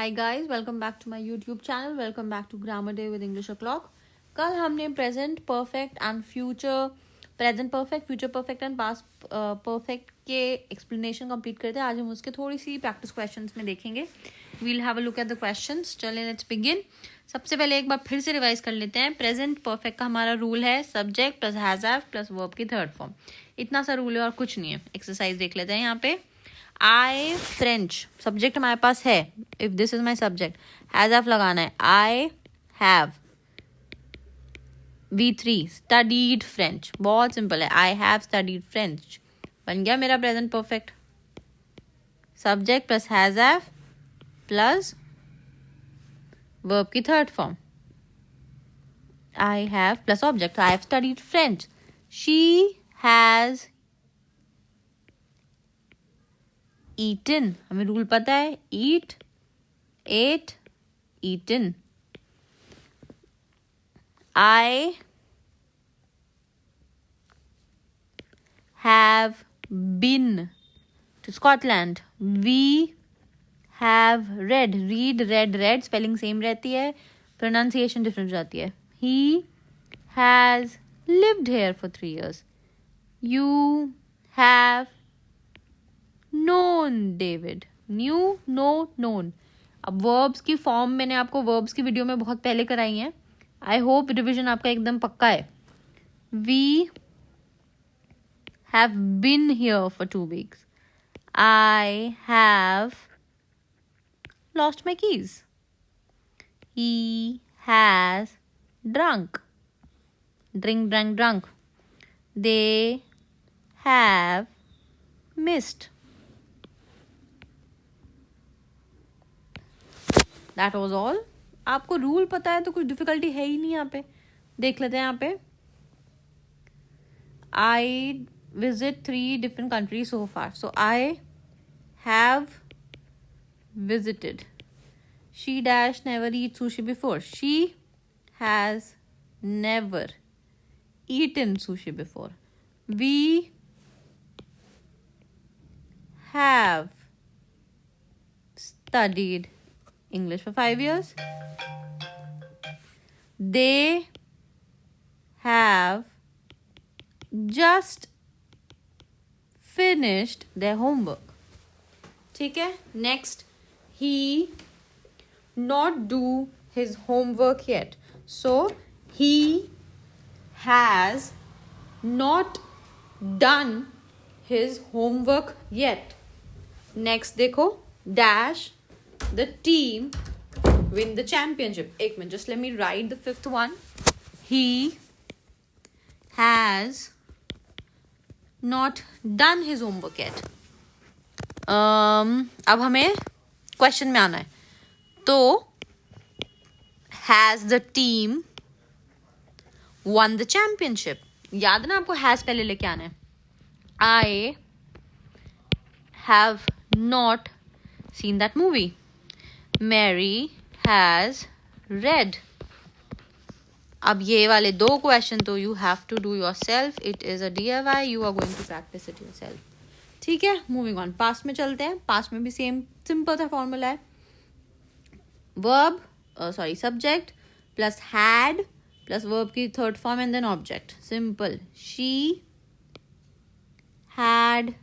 Hi guys, welcome back to my YouTube channel. Welcome back to grammar day with English o'clock। कल हमने present perfect and future and past perfect के explanation complete करते हैं। आज हम उसके थोड़ी सी प्रैक्टिस क्वेश्चंस में देखेंगे। We'll have a look at the questions. चलें, लेट्स बिगिन। सबसे पहले एक बार फिर से रिवाइज कर लेते हैं। प्रेजेंट परफेक्ट का हमारा रूल है subject plus has have plus verb की थर्ड फॉर्म। इतना सा रूल है और कुछ नहीं है। एक्सरसाइज देख लेते हैं। यहाँ पे आई फ्रेंच सब्जेक्ट हमारे पास है। If this is my subject, has have लगाना है। I have V3 studied French. बहुत सिंपल है। आई हैव स्टडीड फ्रेंच बन गया मेरा present perfect. Subject plus has have plus verb की third form. I have plus object. I have studied French. She has eaten. हमें rule पता है, eat, ate, eaten. I have been to Scotland. We have read. Read, read spelling same रहती है, pronunciation different जाती है. He has lived here for 3 years. You have known David. Knew, know, known. अब verbs की form मैंने आपको verbs की video में बहुत पहले कराई है। आई होप रिविजन आपका एकदम पक्का है। We have been here for 2 weeks. I have lost my keys. He has drunk. Drink, drunk, drunk. They have missed. That was all. आपको रूल पता है तो कुछ डिफिकल्टी है ही नहीं। यहाँ पे देख लेते हैं। यहाँ पे I visit 3 different countries so far. So I have visited. She dash never eat sushi before. She has never eaten sushi before. We have studied English for 5 years. They have just finished their homework. ठीक है, next, he not do his homework yet. So he has not done his homework yet. Next देखो, dash the team win the championship. एक minute, just let me write the 5th one. He has not done his homework yet. अब हमें question में आना है। तो has the team won the championship? याद ना आपको, has पहले लेके आना है। I have not seen that movie. Mary has read. अब ये वाले 2 क्वेश्चन तो you have to do yourself. It is a DIY. You are going to practice it yourself. ठीक है, मूविंग ऑन। पास्ट में चलते हैं। Past में भी सेम सिंपल सा फॉर्मूला है। Verb subject plus had plus verb की third form and then object. Simple. She had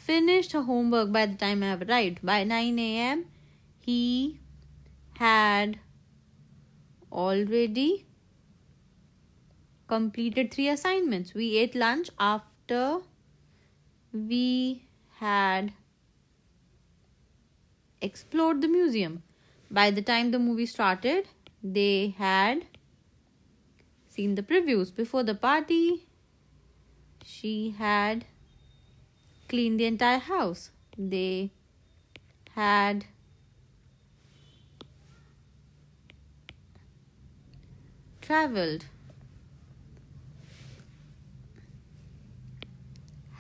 finished her homework by the time I have arrived. By 9 a.m. he had already completed 3 assignments. We ate lunch after we had explored the museum. By the time the movie started, they had seen the previews. Before the party, she had cleaned the entire house. They had traveled.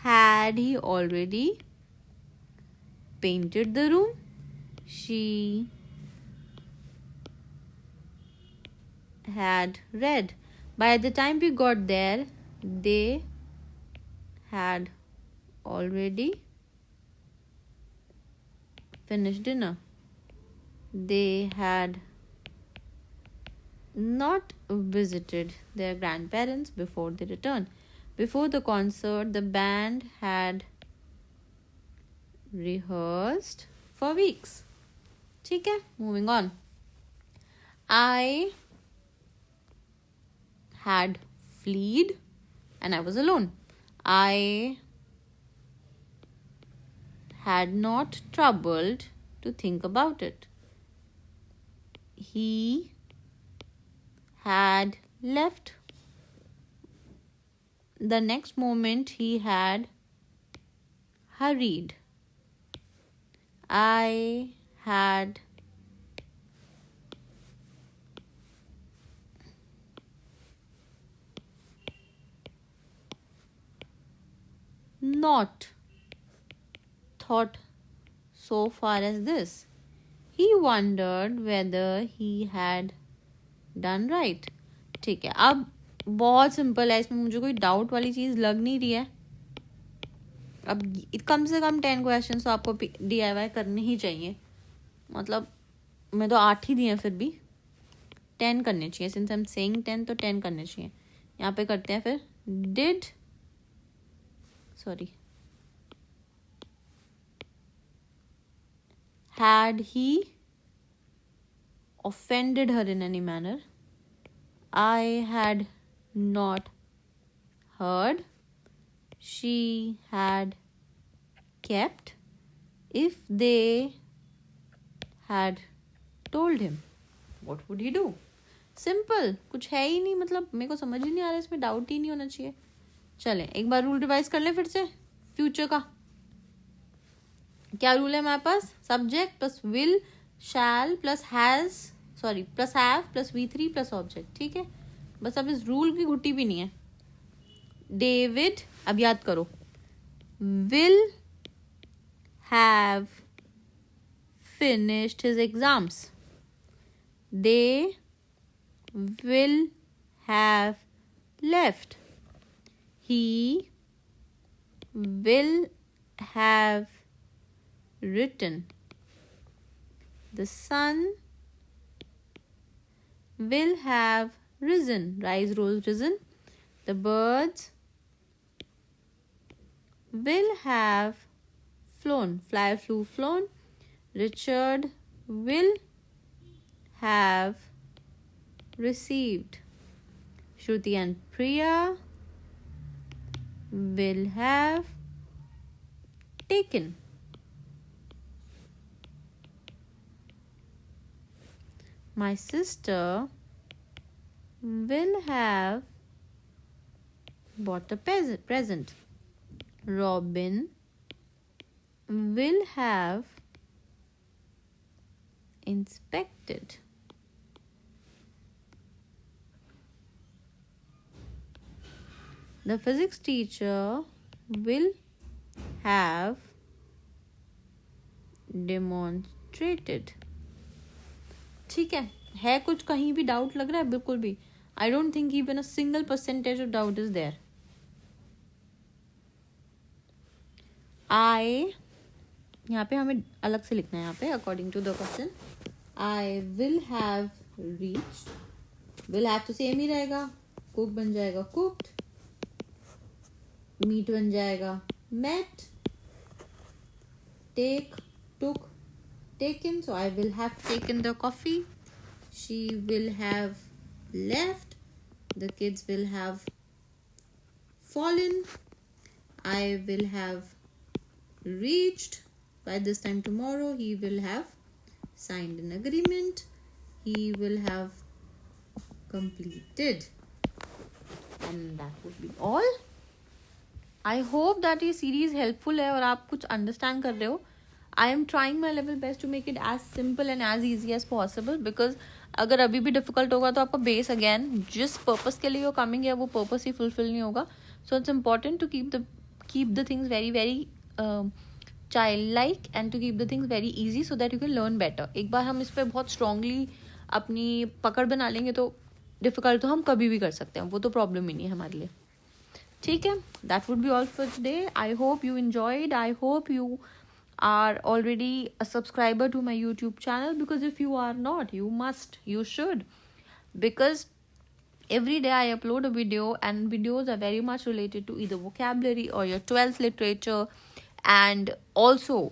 Had he already painted the room? She had read. By the time we got there, they had already finished dinner. they had not visited their grandparents before they returned. Before the concert, the band had rehearsed for weeks. ठीक है, moving on. I had fled and I was alone. I had not troubled to think about it. He had left. The next moment he had hurried. I had not thought so far as this. He wondered whether he had done right. ठीक है, अब बहुत simple है, इसमें मुझे कोई doubt वाली चीज़ लग नहीं रही है. अब कम से कम 10 क्वेश्चन तो आपको DIY करने ही चाहिए. मतलब मैं तो 8 ही दिए हैं, फिर भी 10 करने चाहिए. सिंस आई एम सेइंग 10 तो 10 करने चाहिए. यहाँ पे करते हैं फिर. Had he offended her in any manner? I had not heard. She had kept. If they had told him, what would he do? Simple, कुछ है ही नहीं. मतलब मेरे को समझ ही नहीं आ रहा, इसमें डाउट ही नहीं होना चाहिए. चलें एक बार रूल रिवाइज कर लें फिर से. फ्यूचर का क्या रूल है हमारे पास? Subject plus will, shall plus has, plus have plus V3 plus object. ठीक है, बस अब इस रूल की घुट्टी भी नहीं है. डेविड, अब याद करो, will have finished his exams. They will have left. He will have written. The sun will have risen. Rise, rose, risen. The birds will have flown. Fly, flew, flown. Richard will have received. Shruti and Priya will have taken. My sister will have bought a present. Robin will have inspected. The physics teacher will have demonstrated. ठीक है कुछ कहीं भी doubt लग रहा है? बिल्कुल भी. I don't think even a single percentage of doubt is there. यहाँ पे हमें अलग से लिखना है. यहाँ पे according to the question I will have reached. will have तो सेम ही रहेगा. cook बन जाएगा cooked. meet बन जाएगा met. take took taken. So I will have taken the coffee. She will have left. The kids will have fallen. I will have reached. By this time tomorrow he will have signed an agreement. He will have completed. And that would be all. I hope that ये series helpful है और आप कुछ understand कर रहे हो. I am trying my level best to make it as simple and as easy as possible, because अगर अभी भी difficult होगा तो आपका base again जिस purpose के लिए वो coming है वो purpose ही fulfill नहीं होगा. So it's important to keep the things very very childlike and to keep the things very easy so that you can learn better. एक बार हम इस पे बहुत strongly अपनी पकड़ बना लेंगे तो difficult तो हम कभी भी कर सकते हैं, वो तो problem ही नहीं है हमारे लिए. ठीक है, that would be all for today. I hope you enjoyed. I hope you are already a subscriber to my YouTube channel, because if you are not, you should, because every day I upload a video, and videos are very much related to either vocabulary or your 12th literature, and also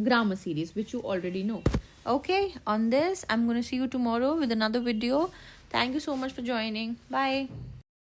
grammar series, which you already know. Okay, on this, I'm going to see you tomorrow with another video. Thank you so much for joining. Bye.